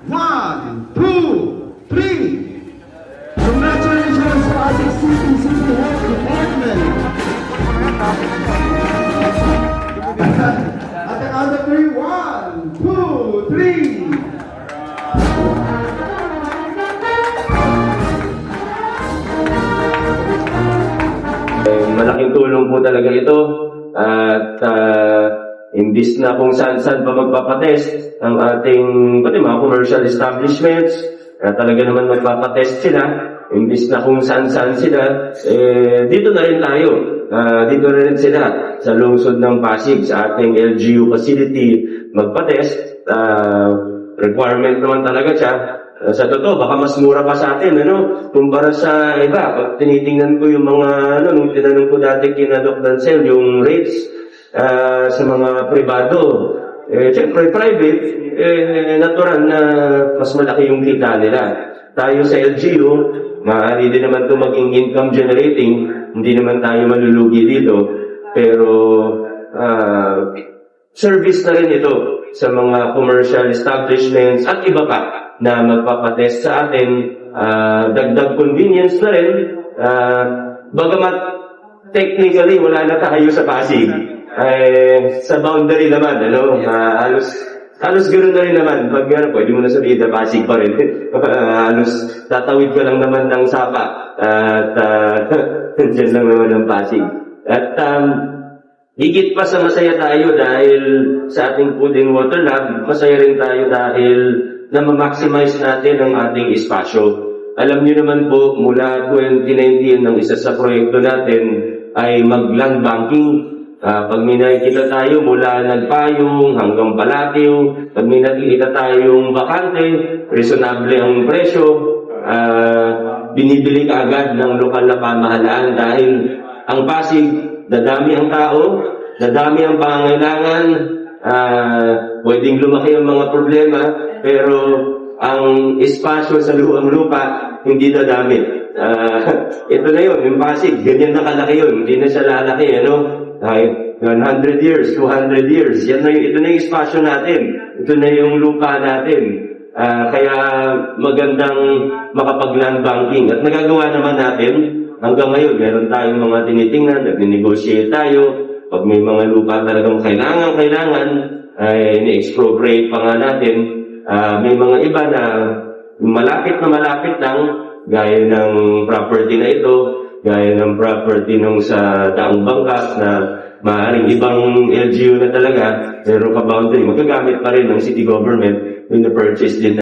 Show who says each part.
Speaker 1: 1, 2, 3.
Speaker 2: Congratulations sa ating City Health Department.
Speaker 1: At the count of 3, 1, 2, 3.
Speaker 3: Malaking tulong po talaga ito at imbis na kung saan-saan pa magpapatest ang ating pati mga commercial establishments, talaga naman magpapatest sila, imbis na kung saan-saan sila, dito na rin tayo. Dito na rin sila sa lungsod ng Pasig, sa ating LGU facility magpatest. Requirement naman talaga siya. Sa totoo, baka mas mura pa sa atin, kumpara sa iba. Pag tinitingnan ko yung mga, nung tinanong ko dati kina Doc Dancel, yung rates sa mga privado, siyempre private, natural na mas malaki yung kita nila. Tayo sa LGU, maaari din naman ito maging income generating, hindi naman tayo malulugi dito, pero service na rin ito sa mga commercial establishments at iba pa na magpapatest sa atin, dagdag convenience na rin, bagamat technically wala na tayo sa Pasig, sa boundary naman, halos ganoon na rin naman, pag pwede mo na sabihin na Pasig pa rin, halos tatawid ka lang naman ng Sapa, at dyan lang naman ang Pasig. At higit pa sa masaya tayo dahil sa ating Food and Water Lab, masaya rin tayo dahil na ma-maximize natin ang ating espasyo. Alam niyo naman po, mula 2019, ang isa sa proyekto natin ay mag-land banking. Pag may nakikita tayo mula Nagpayong hanggang Palatiw, pag may nakikita tayong bakante, reasonable ang presyo, binibili ka agad ng lokal na pamahalaan dahil ang Pasig, dadami ang tao, dadami ang pangangailangan, pwedeng lumaki ang mga problema, pero ang espasyo sa luang lupa, hindi dadami. Ito na yun, yung Pasig, ganyan na kalaki yun, hindi na siya lalaki, 100 years, 200 years, ito na yung espasyo natin, ito na yung lupa natin. Kaya magandang makapag-land banking. At nagagawa naman natin, hanggang ngayon, meron tayong mga tinitingnan, nag-negotiate tayo, pag may mga lupa talagang kailangan, ay ni-expropriate pa nga natin. May mga iba na malapit lang, gaya ng property na ito, gaya ng property nung sa Daang Bangkas na maaaring ibang LGU na talaga, pero ka-boundary, magagamit pa rin ng city government when the purchase din